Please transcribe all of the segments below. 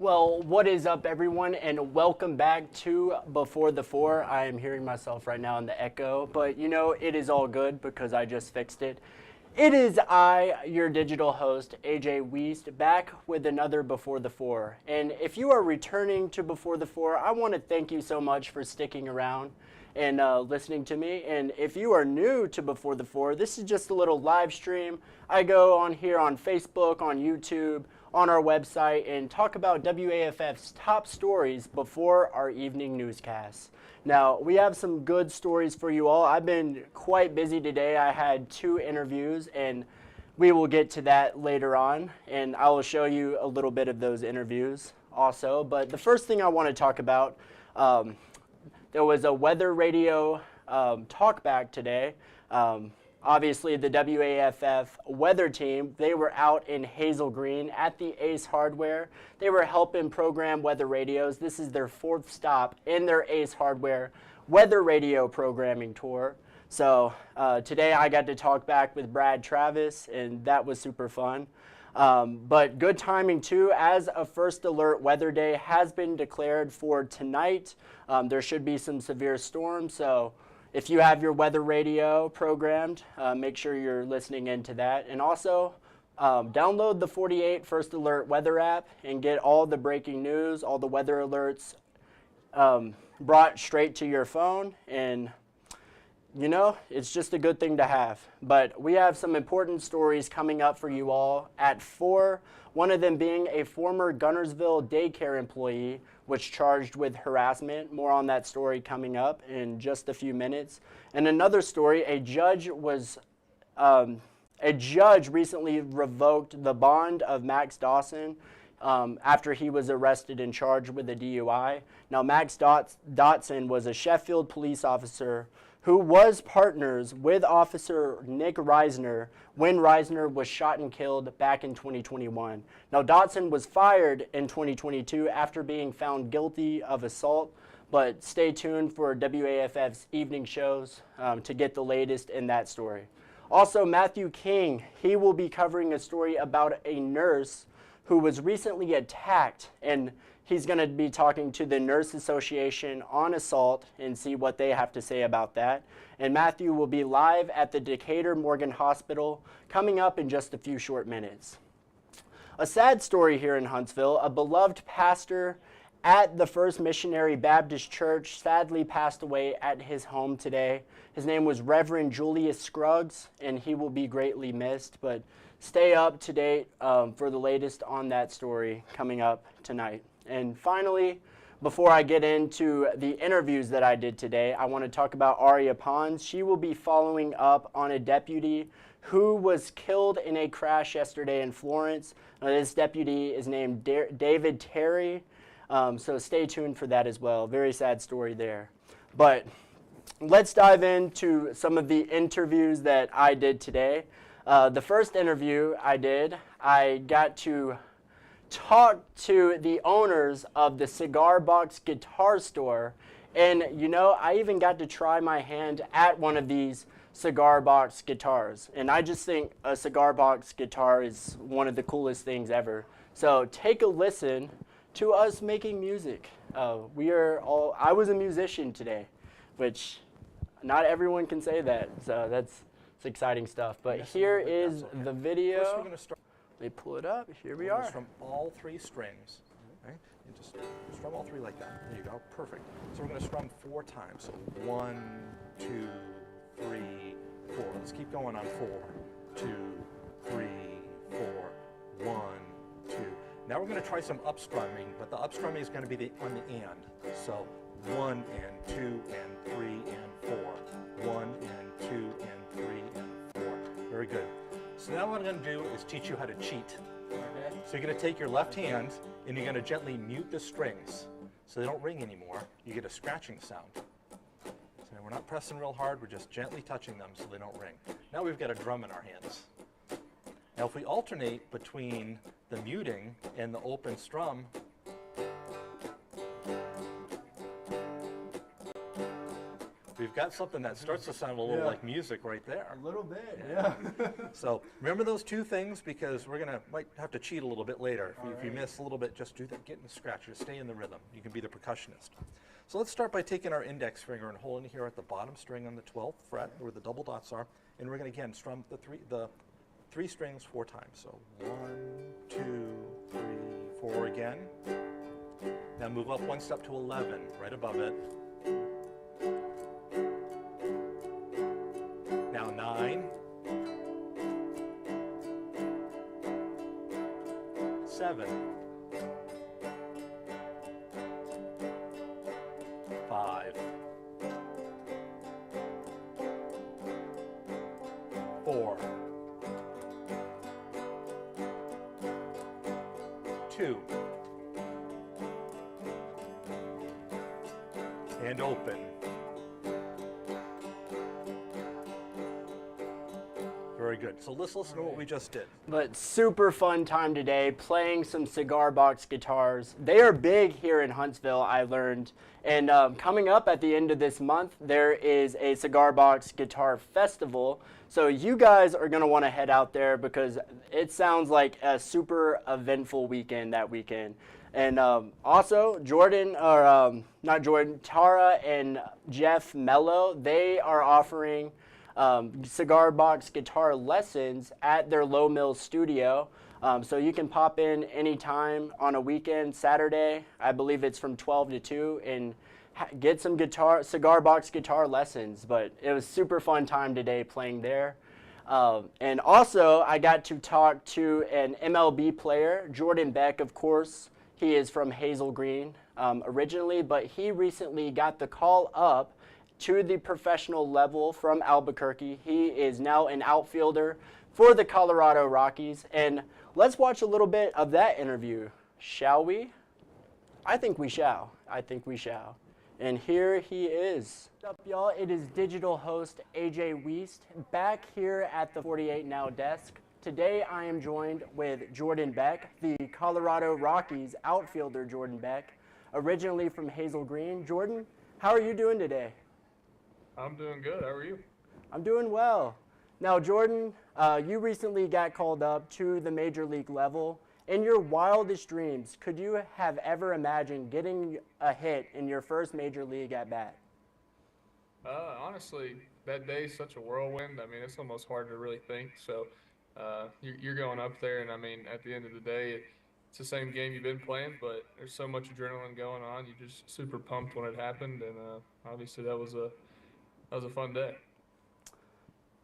Well, what is up, everyone, and welcome back to Before the Four. I am hearing myself right now in the echo, but you know, it is all good because I just fixed it. It is I, your digital host, A.J. Wuest, back with another Before the Four. And if you are returning to Before the Four, I want to thank you so much for sticking around and listening to me. And if you are new to Before the Four, this is just a little live stream. I go on here on Facebook, on YouTube, on our website, and talk about WAFF's top stories before our evening newscasts. Now, we have some good stories for you all. I've been quite busy today. I had 2 interviews, and we will get to that later on, and I will show you a little bit of those interviews also. But the first thing I want to talk about, there was a weather radio talkback today. Obviously, the WAFF weather team, they were out in Hazel Green at the Ace Hardware. They were helping program weather radios. This is their 4th stop in their Ace Hardware weather radio programming tour. So today I got to talk back with Brad Travis, and that was super fun. But good timing too, as a first alert weather day has been declared for tonight. There should be some severe storms, so if you have your weather radio programmed, make sure you're listening into that. And also, download the 48 First Alert weather app and get all the breaking news, all the weather alerts brought straight to your phone. And, you know, it's just a good thing to have. But we have some important stories coming up for you all at 4. One of them being a former Gunnersville daycare employee was charged with harassment. More on that story coming up in just a few minutes. And another story, a judge recently revoked the bond of Max Dawson after he was arrested and charged with a DUI. Now, Max Dotson was a Sheffield police officer who was partners with Officer Nick Reisner when Reisner was shot and killed back in 2021. Now, Dotson was fired in 2022 after being found guilty of assault, but stay tuned for WAFF's evening shows to get the latest in that story. Also, Matthew King, he will be covering a story about a nurse who was recently attacked, and he's going to be talking to the Nurse Association on assault and see what they have to say about that. And Matthew will be live at the Decatur Morgan Hospital coming up in just a few short minutes. A sad story here in Huntsville. A beloved pastor at the First Missionary Baptist Church sadly passed away at his home today. His name was Reverend Julius Scruggs, and he will be greatly missed. But stay up to date for the latest on that story coming up tonight. And finally, before I get into the interviews that I did today, I want to talk about Aria Pons. She will be following up on a deputy who was killed in a crash yesterday in Florence. This deputy is named David Terry, so stay tuned for that as well. Very sad story there. But let's dive into some of the interviews that I did today. The first interview I got to talk to the owners of the Cigar Box Guitar Store, and you know, I even got to try my hand at one of these cigar box guitars, and I just think a cigar box guitar is one of the coolest things ever. So take a listen to us making music. I was a musician today, which not everyone can say that, so that's exciting stuff. But here is the video. First, we're going to start. Let me pull it up. Here we are. Strum all 3 strings. Okay? You just strum all 3 like that. There you go. Perfect. So we're going to strum 4 times. So 1, 2, 3, 4. Let's keep going on 4, 2, 3, 4, 1, 2. Now we're going to try some up strumming, but the up strumming is going to be on the and. So 1 and 2 and 3 and 4. 1 and 2 and 3 and 4. Very good. So now what I'm going to do is teach you how to cheat. Okay. So you're going to take your left hand and you're going to gently mute the strings so they don't ring anymore. You get a scratching sound. So we're not pressing real hard, we're just gently touching them so they don't ring. Now we've got a drum in our hands. Now if we alternate between the muting and the open strum, We've got something that starts to sound a little like music right there. A little bit, yeah. So remember those two things, because we're gonna might have to cheat a little bit later. If you miss a little bit, just do that. Get in the scratch. Just stay in the rhythm. You can be the percussionist. So let's start by taking our index finger and holding here at the bottom string on the 12th fret, where the double dots are, and we're gonna again strum the three strings 4 times. So 1, 2, 3, 4 again. Now move up 1 step to 11, right above it. Now 9, 7, 5, 4, 2, and open. Very good. So let's listen to what we just did. But super fun time today playing some cigar box guitars. They are big here in Huntsville, I learned. And coming up at the end of this month, there is a cigar box guitar festival. So you guys are going to want to head out there, because it sounds like a super eventful weekend that weekend. And also, Tara and Jeff Mello, they are offering cigar box guitar lessons at their Low Mill studio. So you can pop in anytime on a weekend, Saturday, I believe it's from 12 to 2, and get some cigar box guitar lessons. But it was super fun time today playing there. And also, I got to talk to an MLB player, Jordan Beck, of course. He is from Hazel Green originally, but he recently got the call up to the professional level from Albuquerque. He is now an outfielder for the Colorado Rockies. And let's watch a little bit of that interview, shall we? I think we shall. I think we shall. And here he is. What's up, y'all? It is digital host A.J. Wuest back here at the 48 Now desk. Today I am joined with Jordan Beck, the Colorado Rockies outfielder Jordan Beck, originally from Hazel Green. Jordan, how are you doing today? I'm doing good. How are you? I'm doing well. Now, Jordan, you recently got called up to the major league level. In your wildest dreams, could you have ever imagined getting a hit in your first major league at bat? Honestly, that day is such a whirlwind. I mean, it's almost hard to really think. So you're going up there, and I mean, at the end of the day, it's the same game you've been playing, but there's so much adrenaline going on. You're just super pumped when it happened, and obviously that was a fun day.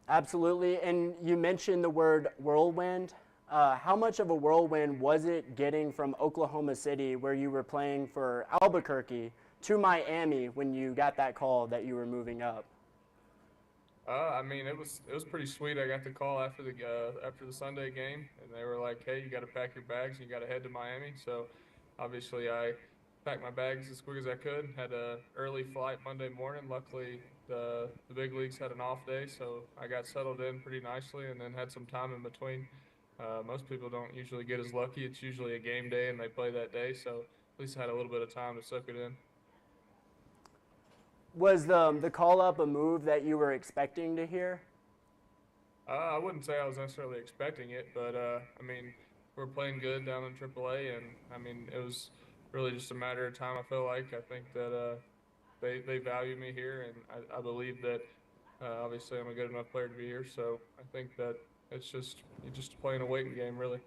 Absolutely. And you mentioned the word whirlwind. How much of a whirlwind was it getting from Oklahoma City, where you were playing for Albuquerque, to Miami when you got that call that you were moving up? I mean, it was pretty sweet. I got the call after the Sunday game, and they were like, "Hey, you got to pack your bags and you got to head to Miami." So, obviously, I packed my bags as quick as I could. Had an early flight Monday morning. Luckily, the big leagues had an off day, so I got settled in pretty nicely, and then had some time in between. Most people don't usually get as lucky. It's usually a game day, and they play that day. So, at least I had a little bit of time to soak it in. Was the call-up a move that you were expecting to hear? I wouldn't say I was necessarily expecting it, but I mean, we're playing good down in AAA, and I mean, it was really just a matter of time. I feel like I think that they value me here, and I believe that obviously I'm a good enough player to be here. So I think that it's just you're just playing a waiting game, really.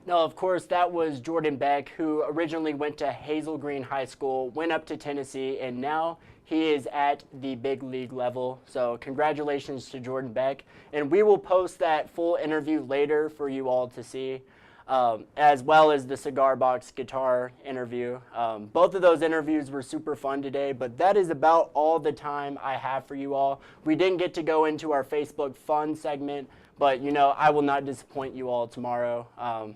No, of course, that was Jordan Beck, who originally went to Hazel Green High School, went up to Tennessee, and now he is at the big league level. So congratulations to Jordan Beck. And we will post that full interview later for you all to see, as well as the cigar box guitar interview. Both of those interviews were super fun today, but that is about all the time I have for you all. We didn't get to go into our Facebook fun segment, but, you know, I will not disappoint you all tomorrow.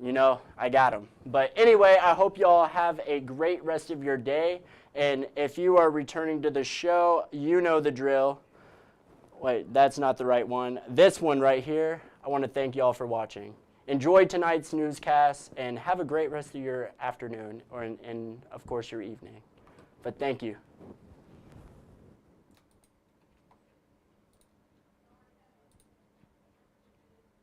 You know, I got them. But anyway, I hope you all have a great rest of your day. And if you are returning to the show, you know the drill. Wait, that's not the right one. This one right here, I want to thank you all for watching. Enjoy tonight's newscast and have a great rest of your afternoon, or and of course your evening. But thank you.